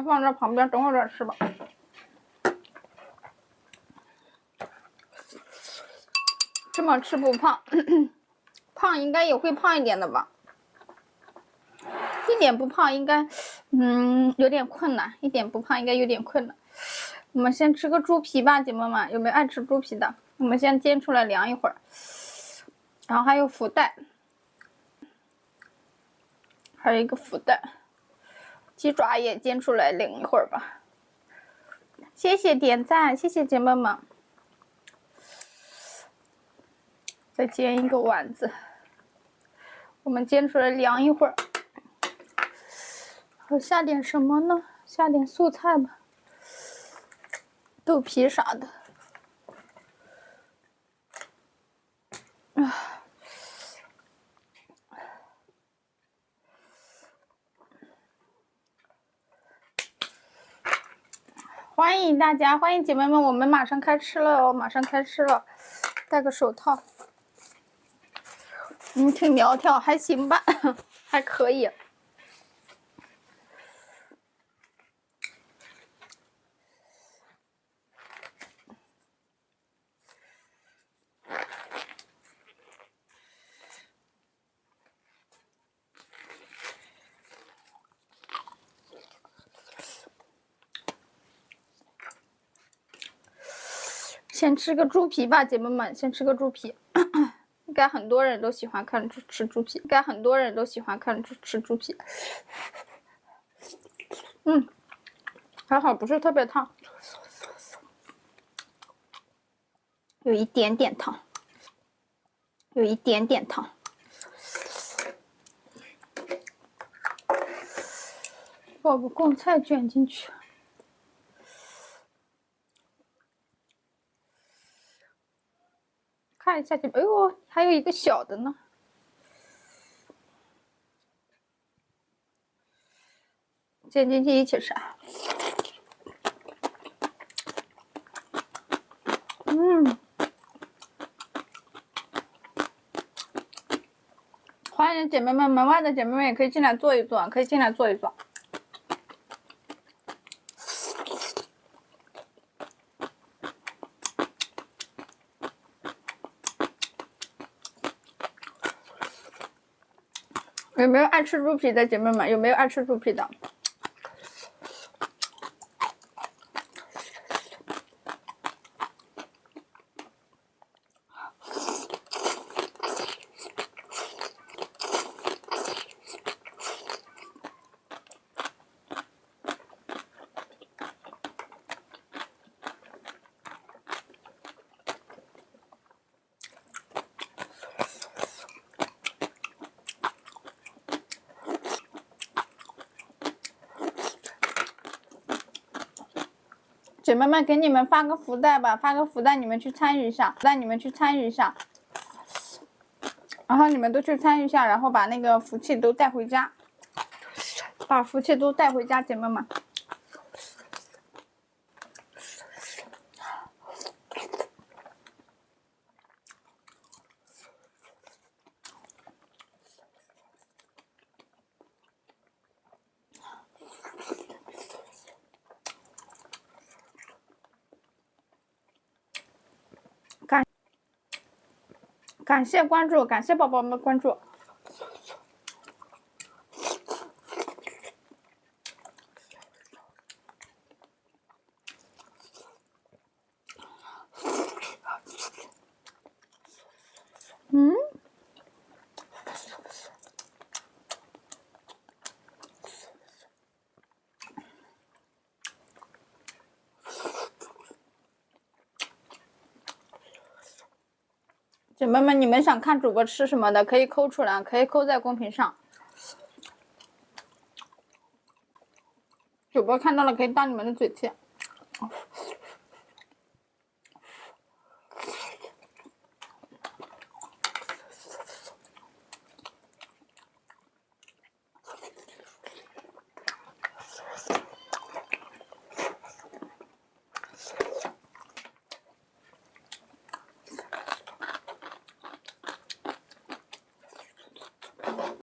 放在旁边，等会儿再吃吧。这么吃不胖，胖应该也会胖一点的吧？一点不胖应该，有点困难。一点不胖应该有点困难。我们先吃个猪皮吧，姐妹们，有没有爱吃猪皮的？我们先煎出来凉一会儿。然后还有福袋，还有一个福袋，鸡爪也煎出来凉一会儿吧。谢谢点赞，谢谢姐妹们。再煎一个丸子，我们煎出来凉一会儿。我下点什么呢？下点素菜吧，豆皮啥的。欢迎大家，欢迎姐妹们，我们马上开吃了哦，马上开吃了，戴个手套。挺苗条，还行吧，还可以。先吃个猪皮吧，姐妹们，先吃个猪皮。应该很多人都喜欢看吃猪皮，应该很多人都喜欢看吃猪皮。还好不是特别烫，有一点点烫，有一点点烫。把个贡菜卷进去。看一下这，哎呦，还有一个小的呢。卷进去一起吃。欢迎姐妹们，门外的姐妹们也可以进来坐一坐，可以进来坐一坐。有没有爱吃猪皮的姐妹们？有没有爱吃猪皮的？姐妹们，给你们发个福袋吧，发个福袋，你们去参与一下，然后你们都去参与一下，然后把那个福气都带回家，把福气都带回家，姐妹们。感谢关注，感谢宝宝们关注。姐妹们，你们想看主播吃什么的，可以扣出来，可以扣在公屏上。主播看到了可以当你们的嘴替。